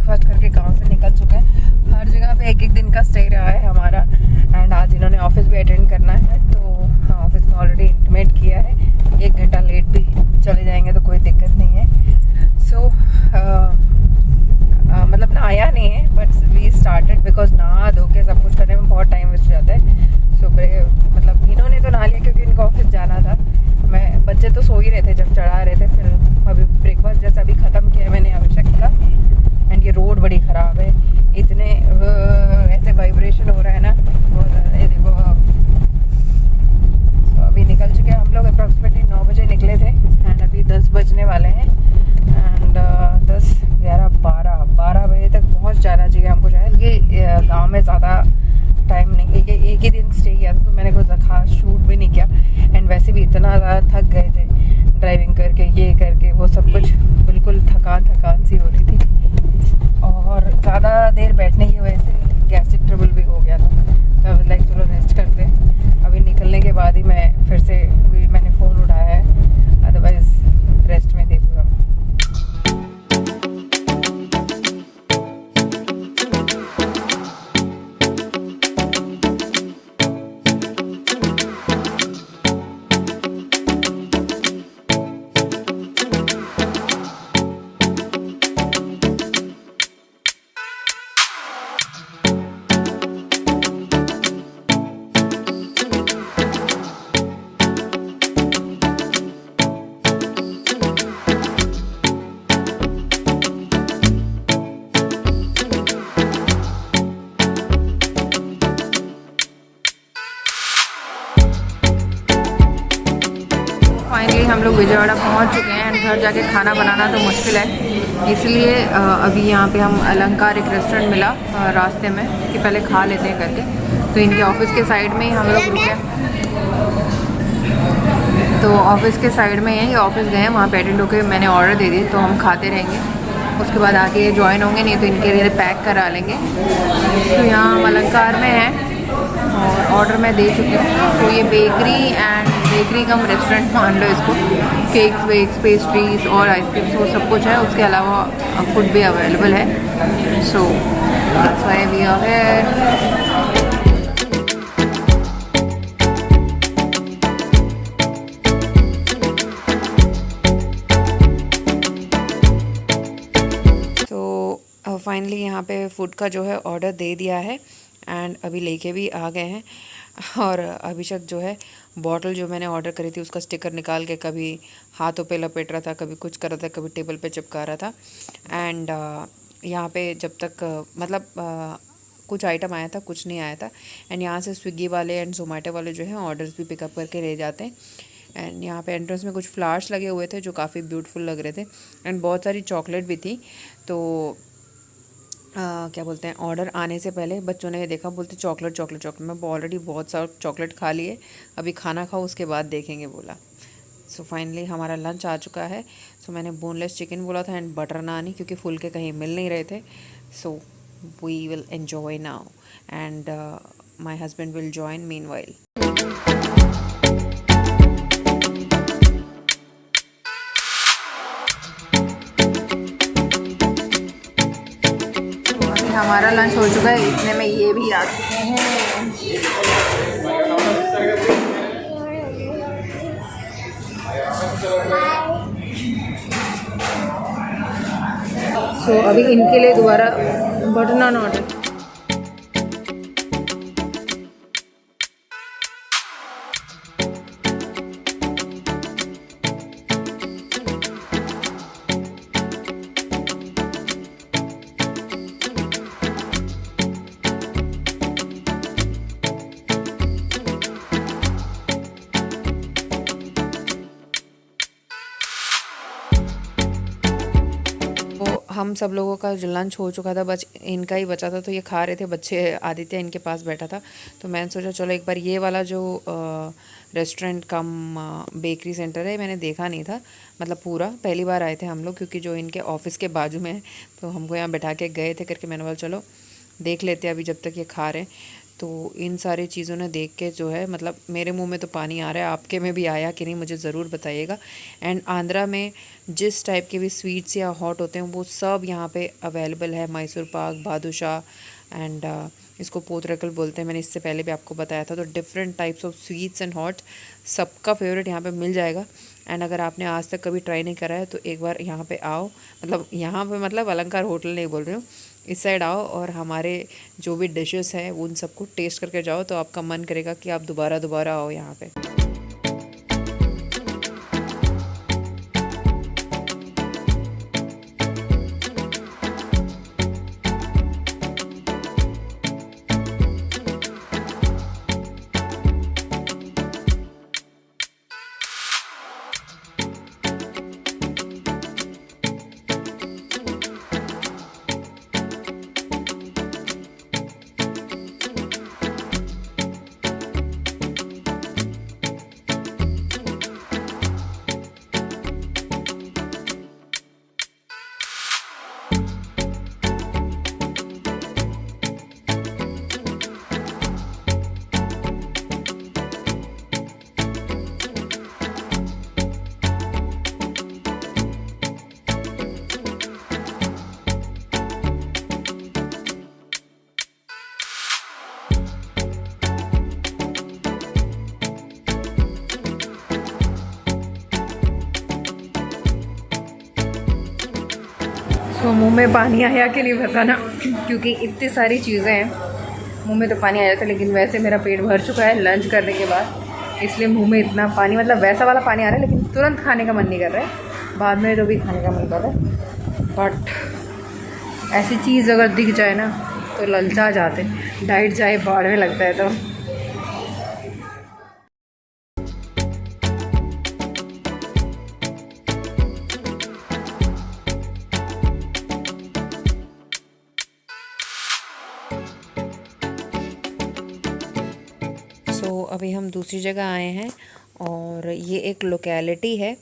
Breakfast करके गांव से निकल चुके हैं। हर जगह पे एक एक दिन का स्टे रहा है हमारा। एंड आज इन्होंने ऑफिस भी अटेंड करना है, तो ऑफिस में ऑलरेडी इंटीमेट किया है 1 घंटा लेट भी चले जाएंगे तो कोई दिक्कत नहीं है। सो मतलब ना आया नहीं है, बट वी स्टार्टेड बिकॉज नहा धो के सब कुछ करने में बहुत टाइम वेस्ट जाता है। सो मतलब इन्होंने तो नहा लिया क्योंकि इनको ऑफिस जाना था। बच्चे तो सो ही रहे थे जब चढ़ा रहे थे। फिर अभी ब्रेकफास्ट जैसा अभी ख़त्म किया मैंने अभिषेक का। एंड ये रोड बड़ी ख़राब है, इतने ऐसे वाइब्रेशन हो रहा है ना बहुत ज़्यादा। ये देखो तो अभी निकल चुके हैं हम लोग। अप्रॉक्सीमेटली 9 बजे निकले थे एंड अभी 10 बजने वाले हैं। एंड 10, 11, 12 बजे तक पहुंच जाना चाहिए हमको शायद, क्योंकि गांव में ज़्यादा टाइम नहीं, एक ही दिन स्टे किया था तो मैंने कुछ खास शूट भी नहीं किया। एंड वैसे भी इतना ज़्यादा थक गए थे ड्राइविंग करके, ये करके वो सब कुछ, बिल्कुल थकान सी हो रही थी। और ज़्यादा देर बैठने की वजह से गैस्ट्रिक ट्रबल भी हो गया था। तो लाइक चलो रेस्ट करते हैं। अभी निकलने के बाद ही मैं फिर से मैंने फ़ोन उठाया है, अदरवाइज़ रेस्ट में थी पूरा। फाइनली हम लोग विजयवाड़ा पहुंच चुके हैं। एंड घर जाके खाना बनाना तो मुश्किल है, इसलिए अभी यहाँ पे हम अलंकार एक रेस्टोरेंट मिला रास्ते में कि पहले खा लेते हैं करके। तो इनके ऑफिस के साइड में ही हम लोग रुके। तो ऑफिस के साइड में ही ऑफिस गए हैं, वहाँ पे अटेंड होकर मैंने ऑर्डर दे दी, तो हम खाते रहेंगे। उसके बाद आके ये ज्वाइन होंगे, नहीं तो इनके लिए पैक करा लेंगे। तो यहाँ हम अलंकार में हैं और ऑर्डर मैं दे चुकी हूँ। तो ये बेकरी कम रेस्टोरेंट मान लो इसको। केक्स वेक्स पेस्ट्रीज और आइसक्रीम्स वो सब कुछ है, उसके अलावा फूड भी अवेलेबल है। So that's why we are here. Finally यहाँ पे फूड का जो है ऑर्डर दे दिया है एंड अभी लेके भी आ गए हैं। और अभिषेक जो है बॉटल जो मैंने ऑर्डर करी थी उसका स्टिकर निकाल के कभी हाथों पे लपेट रहा था, कभी कुछ कर रहा था, कभी टेबल पे चिपका रहा था। एंड यहाँ पे जब तक कुछ आइटम आया था, कुछ नहीं आया था। एंड यहाँ से स्विगी वाले एंड जोमेटो वाले जो हैं ऑर्डर्स भी पिकअप करके ले जाते हैं। एंड यहाँ पे एंट्रेंस में कुछ फ्लावर्स लगे हुए थे जो काफ़ी ब्यूटीफुल लग रहे थे। एंड बहुत सारी चॉकलेट भी थी। तो क्या बोलते हैं, ऑर्डर आने से पहले बच्चों ने देखा, बोलते चॉकलेट। मैं ऑलरेडी बहुत सारा चॉकलेट खा लिए, अभी खाना खाओ उसके बाद देखेंगे बोला। सो फाइनली हमारा लंच आ चुका है। सो मैंने बोनलेस चिकन बोला था एंड बटर नान ही, क्योंकि फुलके कहीं मिल नहीं रहे थे। So we will enjoy now and my husband will join meanwhile. हमारा लंच हो चुका है, इतने में ये भी आ चुके हैं। सो अभी इनके लिए दोबारा बटर नान ऑर्डर। हम सब लोगों का जो लंच हो चुका था, बस इनका ही बचा था। तो ये खा रहे थे बच्चे, आदित्य इनके पास बैठा था। तो मैंने सोचा चलो एक बार ये वाला जो रेस्टोरेंट कम बेकरी सेंटर है, मैंने देखा नहीं था, मतलब पूरा पहली बार आए थे हम लोग, क्योंकि जो इनके ऑफिस के बाजू में है। तो हमको यहाँ बैठा के गए थे करके मैंने बोला चलो देख लेते हैं अभी जब तक ये खा रहे हैं। तो तो इन सारी चीज़ों ने देख के जो है मतलब मेरे मुंह में तो पानी आ रहा है, आपके में भी आया कि नहीं मुझे ज़रूर बताइएगा। एंड आंध्रा में जिस टाइप के भी स्वीट्स या हॉट होते हैं वो सब यहाँ पे अवेलेबल है। मैसूर पाक, बादुशाह एंड इसको पोतरकल बोलते हैं, मैंने इससे पहले भी आपको बताया था। तो different types of sweets and hot सबका फेवरेट यहाँ पे मिल जाएगा। एंड अगर आपने आज तक कभी ट्राई नहीं करा है तो एक बार यहाँ पे आओ, मतलब यहाँ पे मतलब अलंकार होटल नहीं बोल रही हूँ, इस साइड आओ और हमारे जो भी डिशेस हैं उन सबको टेस्ट करके जाओ, तो आपका मन करेगा कि आप दोबारा दोबारा आओ यहाँ पे। तो मुंह में पानी आया कि नहीं पता ना, क्योंकि इतनी सारी चीज़ें हैं मुंह में तो पानी आ जाता है। लेकिन वैसे मेरा पेट भर चुका है लंच करने के बाद, इसलिए मुंह में इतना पानी, मतलब वैसा वाला पानी आ रहा है लेकिन तुरंत खाने का मन नहीं कर रहा है, बाद में तो भी खाने का मन कर रहा है। बट ऐसी चीज़ अगर दिख जाए ना तो ललचा जाते, डाइट जाए बाढ़ में लगता है तो। सो अभी हम दूसरी जगह आए हैं और ये एक लोकेलिटी है।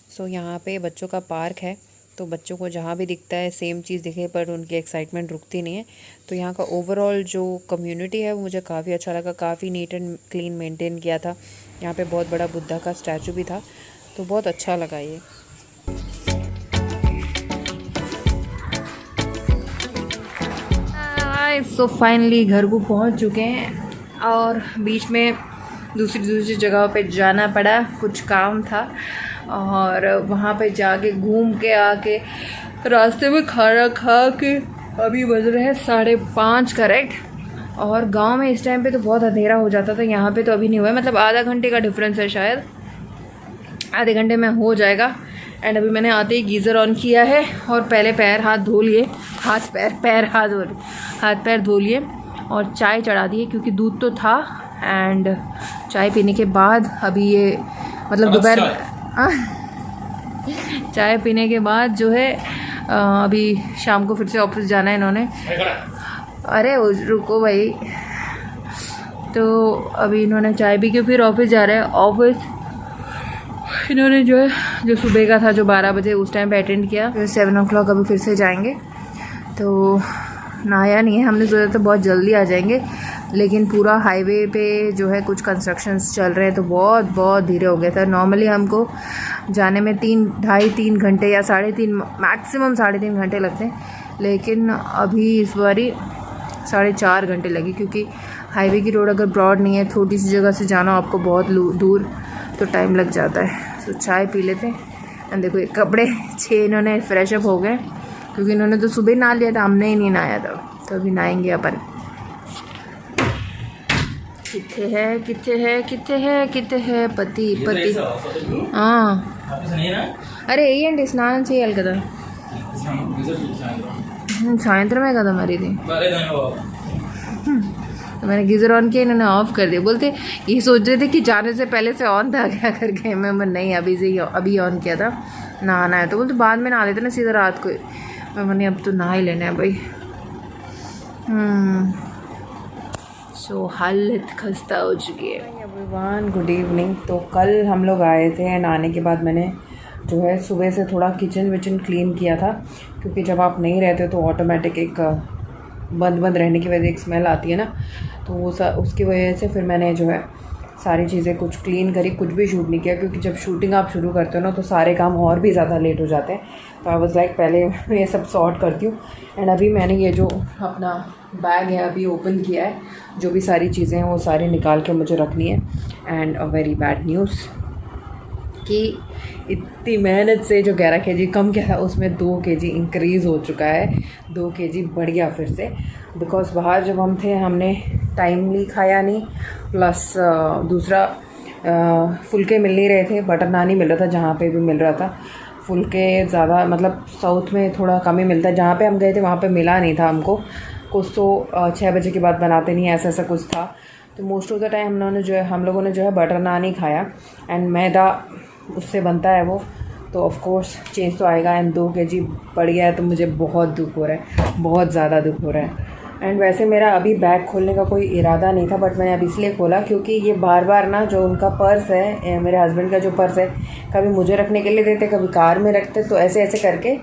सो यहाँ पे बच्चों का पार्क है, तो बच्चों को जहाँ भी दिखता है सेम चीज़ दिखे पर उनकी एक्साइटमेंट रुकती नहीं है। तो यहाँ का ओवरऑल जो कम्युनिटी है वो मुझे काफ़ी अच्छा लगा, काफ़ी नीट एंड क्लीन मेंटेन किया था। यहाँ पे बहुत बड़ा बुद्धा का स्टैचू भी था, तो बहुत अच्छा लगा ये। सो फाइनली घर को पहुँच चुके हैं और बीच में दूसरी जगहों पे जाना पड़ा, कुछ काम था और वहाँ पे जाके घूम के आके रास्ते में खाना खा के अभी बज रहे हैं 5:30 करेक्ट। और गांव में इस टाइम पे तो बहुत अंधेरा हो जाता था, यहाँ पे तो अभी नहीं हुआ है, मतलब आधा घंटे का डिफरेंस है, शायद आधे घंटे में हो जाएगा। एंड अभी मैंने आते ही गीज़र ऑन किया है और पहले पैर हाथ धो लिए, हाथ पैर धो लिए और चाय चढ़ा दी है क्योंकि दूध तो था। एंड चाय पीने के बाद अभी ये मतलब दोपहर चाय पीने के बाद जो है अभी शाम को फिर से ऑफिस जाना है इन्होंने। अरे रुको भाई, तो अभी इन्होंने चाय पी के फिर ऑफिस जा रहे हैं। ऑफिस इन्होंने जो है जो सुबह का था जो 12 बजे उस टाइम पे अटेंड किया, फिर 7 o'clock अभी फिर से जाएंगे। तो नहाया नहीं है, हमने सोचा था बहुत जल्दी आ जाएंगे लेकिन पूरा हाईवे पे जो है कुछ कंस्ट्रक्शंस चल रहे हैं तो बहुत धीरे हो गया था। नॉर्मली हमको जाने में 3 घंटे या 3.5 मैक्सिमम 3.5 घंटे लगते हैं, लेकिन अभी इस बारी 4.5 घंटे लगे क्योंकि हाईवे की रोड अगर ब्रॉड नहीं है, छोटी सी जगह से जाना आपको बहुत दूर, तो टाइम लग जाता है। तो चाय पी लेते हैं। देखो ये कपड़े 6 इन्होंने फ्रेशअप हो गए क्योंकि इन्होंने तो सुबह नहा लिया था, हमने ही नहीं नहाया था, तो अभी नहाएंगे अपन। किथे है पति हाँ అరే వేయండి స్నానం చేయాలి కదా సాయంత్రమే కదా మరి ఇది। तो मैंने गीज़र ऑन किया, इन्होंने ऑफ़ कर दिया। बोलते ये सोच रहे थे कि जाने से पहले से ऑन था क्या करके, मैं नहीं अभी ऑन किया था, नहाना है। तो बोलते बाद में नहा लेते ना सीधा रात को। मैंने अब तो नहा ही लेना है भाई। सो हालत खस्ता हो चुकी है। Everyone good evening. तो कल हम लोग आए थे, नहाने के बाद मैंने जो है सुबह से थोड़ा किचन क्लीन किया था क्योंकि जब आप नहीं रहते तो ऑटोमेटिक एक बंद रहने की वजह से एक स्मेल आती है ना, तो वो उसकी वजह से फिर मैंने जो है सारी चीज़ें कुछ क्लीन करी, कुछ भी शूट नहीं किया, क्योंकि जब शूटिंग आप शुरू करते हो ना तो सारे काम और भी ज़्यादा लेट हो जाते हैं। तो आई वाज लाइक पहले ये सब सॉर्ट करती हूँ। एंड अभी मैंने ये जो अपना बैग है अभी ओपन किया है, जो भी सारी चीज़ें हैं वो सारी निकाल के मुझे रखनी है। And a very bad news कि इतनी मेहनत से जो 11 kg कम किया था उसमें 2 kg इंक्रीज़ हो चुका है, 2 kg बढ़ गया फिर से। बिकॉज़ बाहर जब हम थे हमने टाइमली खाया नहीं, प्लस दूसरा फुलके मिल नहीं रहे थे, बटर नान ही मिल रहा था जहाँ पे भी मिल रहा था। फुलके ज़्यादा मतलब साउथ में थोड़ा कम ही मिलता है, जहाँ पे हम गए थे वहाँ पे मिला नहीं था हमको। कुछ तो 6 बजे के बाद बनाते नहीं, ऐसा ऐसा कुछ था। तो मोस्ट ऑफ द टाइम हम लोगों ने जो है बटर नान ही खाया। एंड मैदा उससे बनता है वो, तो ऑफ कोर्स चेंज तो आएगा। एंड 2 kg बढ़ गया है तो मुझे बहुत दुख हो रहा है, बहुत ज़्यादा दुख हो रहा है। एंड वैसे मेरा अभी बैग खोलने का कोई इरादा नहीं था, बट मैंने अब इसलिए खोला क्योंकि ये बार बार ना जो उनका पर्स है, मेरे हस्बैंड का जो पर्स है, कभी मुझे रखने के लिए देते, कभी कार में रखते। तो ऐसे ऐसे करके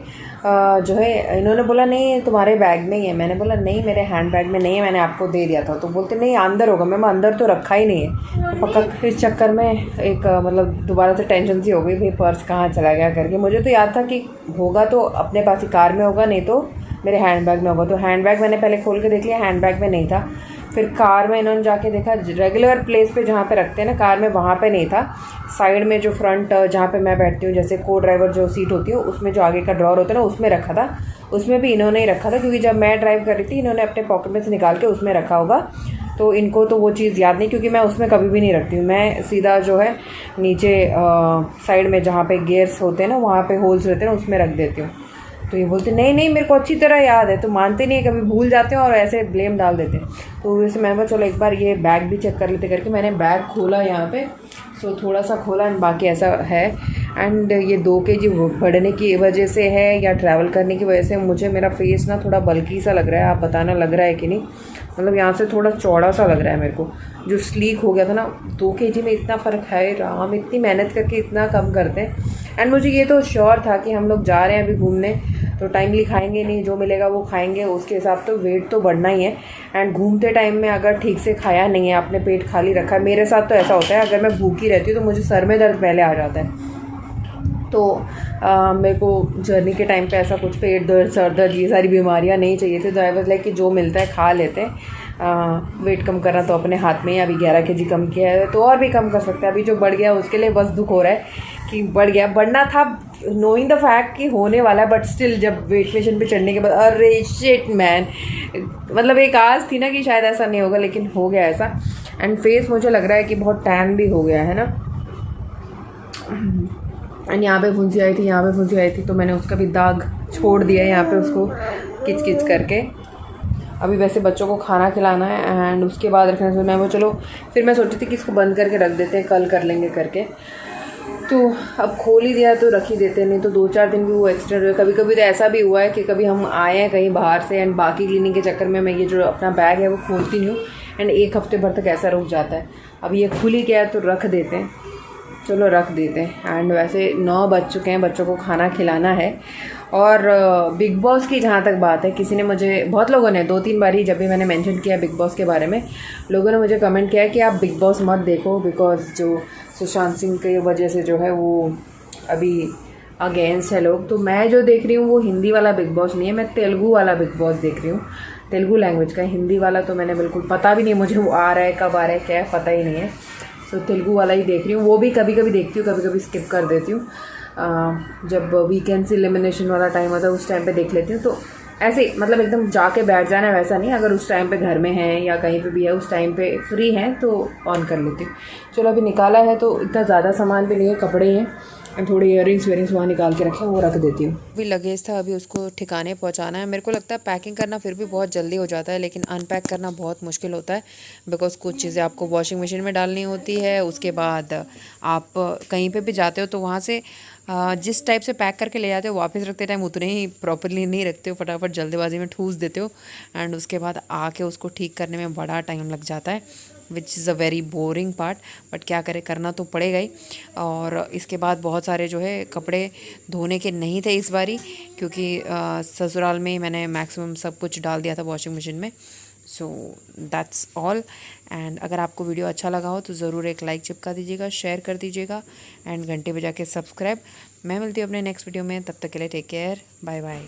जो है इन्होंने बोला नहीं तुम्हारे बैग में ही है। मैंने बोला नहीं मेरे हैंड बैग में नहीं है, मैंने आपको दे दिया था। तो बोलते नहीं अंदर होगा। मैं अंदर तो रखा ही नहीं है। तो पक्का इस चक्कर में एक मतलब दोबारा से टेंशन सी हो गई, भाई पर्स कहाँ चला गया करके। मुझे तो याद था कि होगा तो अपने पास ही कार में होगा, नहीं तो मेरे हैंड बैग में होगा। तो हैंड बैग मैंने पहले खोल के देख लिया, हैंड बैग में नहीं था। फिर कार में इन्होंने जाके देखा, रेगुलर प्लेस पे जहाँ पे रखते हैं ना कार में, वहाँ पे नहीं था। साइड में जो फ्रंट जहाँ पे मैं बैठती हूँ, जैसे को ड्राइवर जो सीट होती है उसमें जो आगे का ड्रॉर होता है ना, उसमें रखा था। उसमें भी इन्होंने ही रखा था, क्योंकि जब मैं ड्राइव कर रही थी इन्होंने अपने पॉकेट में से निकाल के उसमें रखा होगा। तो इनको तो वो चीज़ याद नहीं, क्योंकि मैं उसमें कभी भी नहीं रखती हूँ। मैं सीधा जो है नीचे साइड में जहाँ पे गियर्स होते हैं ना, वहाँ पे होल्स रहते हैं ना, उसमें रख देती हूँ। तो ये बोलते नहीं नहीं मेरे को अच्छी तरह याद है। तो मानते नहीं है, कभी भूल जाते हैं और ऐसे ब्लेम डाल देते हैं। तो वैसे मैंने कहा चलो एक बार ये बैग भी चेक कर लेते करके मैंने बैग खोला यहाँ पे। सो थोड़ा सा खोला एंड बाकी ऐसा है। एंड ये 2 kg बढ़ने की वजह से है या ट्रैवल करने की वजह से मुझे मेरा फेस ना थोड़ा बल्कि सा लग रहा है। आप बताना लग रहा है कि नहीं, मतलब यहाँ से थोड़ा चौड़ा सा लग रहा है मेरे को। जो स्लीक हो गया था ना, 2 kg में इतना फ़र्क है। राम इतनी मेहनत करके इतना कम करते हैं। एंड मुझे ये तो श्योर था कि हम लोग जा रहे हैं अभी घूमने, तो टाइमली खाएंगे नहीं, जो मिलेगा वो खाएंगे, उसके हिसाब तो वेट तो बढ़ना ही है। एंड घूमते टाइम में अगर ठीक से खाया नहीं है, आपने पेट खाली रखा है, मेरे साथ तो ऐसा होता है, अगर मैं भूखी रहती हूँ तो मुझे सर में दर्द पहले आ जाता है। तो मेरे को जर्नी के टाइम पे ऐसा कुछ पेट दर्द, सर दर्द, ये सारी बीमारियां नहीं चाहिए थी। तो आई वाज लाइक कि जो मिलता है खा लेते हैं। वेट कम करना तो अपने हाथ में ही। अभी 11 kg कम किया है तो और भी कम कर सकते हैं। अभी जो बढ़ गया उसके लिए बस दुख हो रहा है कि बढ़ गया। बढ़ना था नोइंग द फैक्ट कि होने वाला है, बट स्टिल जब वेट मशीन पे चढ़ने के बाद अरे शिट मैन, मतलब एक आस थी ना कि शायद ऐसा नहीं होगा, लेकिन हो गया ऐसा। एंड फेस मुझे लग रहा है कि बहुत टैन भी हो गया है ना। एंड यहाँ पे फुंसी आई थी, यहाँ पे फुंसी आई थी, तो मैंने उसका भी दाग छोड़ दिया यहाँ पे उसको किच किच करके। अभी वैसे बच्चों को खाना खिलाना है एंड उसके बाद रखने से मैं वो चलो फिर मैं सोची थी कि इसको बंद करके रख देते हैं, कल कर लेंगे करके। तो अब खोल ही दिया तो रख ही देते, नहीं तो 2-4 दिन भी वो एक्सटेंड हुए। कभी कभी तो ऐसा भी हुआ है कि कभी हम आए हैं कहीं बाहर से एंड बाकी क्लीनिंग के चक्कर में मैं ये जो अपना बैग है वो खोलती नहीं हूँ एंड 1 हफ्ते भर तक ऐसा रुक जाता है। अब ये खुल ही गया है तो रख देते हैं, चलो रख देते हैं। एंड वैसे 9 बज चुके हैं, बच्चों को खाना खिलाना है। और बिग बॉस की जहाँ तक बात है, किसी ने मुझे, बहुत लोगों ने 2-3 बार ही जब भी मैंने मेंशन किया बिग बॉस के बारे में, लोगों ने मुझे कमेंट किया कि आप बिग बॉस मत देखो, बिकॉज जो सुशांत सिंह की वजह से जो है वो अभी अगेंस्ट है लोग। तो मैं जो देख रही हूँ वो हिंदी वाला बिग बॉस नहीं है, मैं तेलुगू वाला बिग बॉस देख रही हूँ, तेलुगू लैंग्वेज का। हिंदी वाला तो मैंने बिल्कुल पता भी नहीं मुझे वो आ रहा है कब आ रहा है क्या है पता ही नहीं है। तो तेलुगु वाला ही देख रही हूँ, वो भी कभी कभी देखती हूँ, कभी कभी स्किप कर देती हूँ। जब वीकेंड्स एलिमिनेशन वाला टाइम होता है उस टाइम पे देख लेती हूँ। तो ऐसे मतलब एकदम जाके बैठ जाना वैसा नहीं, अगर उस टाइम पे घर में हैं या कहीं पे भी है उस टाइम पे फ्री हैं तो ऑन कर लेती हूँ। चलो अभी निकाला है तो इतना ज़्यादा सामान भी नहीं है, कपड़े हैं एंड थोड़े इयररिंग्स वेयरिंग्स वहाँ निकाल के रखे, वो रख देती हूँ। अभी लगेज था, अभी उसको ठिकाने पहुँचाना है। मेरे को लगता है पैकिंग करना फिर भी बहुत जल्दी हो जाता है, लेकिन अनपैक करना बहुत मुश्किल होता है, बिकॉज कुछ चीज़ें आपको वॉशिंग मशीन में डालनी होती है। उसके बाद आप कहीं पे भी जाते हो तो वहाँ से जिस टाइप से पैक करके ले जाते हो वापस रखते टाइम उतने ही प्रॉपरली नहीं रखते हो, फटाफट जल्दबाजी में ठूस देते हो एंड उसके बाद आके उसको ठीक करने में बड़ा टाइम लग जाता है, which is a very boring part. But क्या करें, करना तो पड़ेगा ही। और इसके बाद बहुत सारे जो है कपड़े धोने के नहीं थे इस बारी, क्योंकि ससुराल में ही मैंने मैक्सिमम सब कुछ डाल दिया था वॉशिंग मशीन में। So that's all. एंड अगर आपको वीडियो अच्छा लगा हो तो ज़रूर एक लाइक चिपका दीजिएगा, शेयर कर दीजिएगा एंड घंटे बजा के सब्सक्राइब। मैं मिलती हूँ अपने नेक्स्ट वीडियो में, तब तक के लिए टेक केयर, बाय बाय।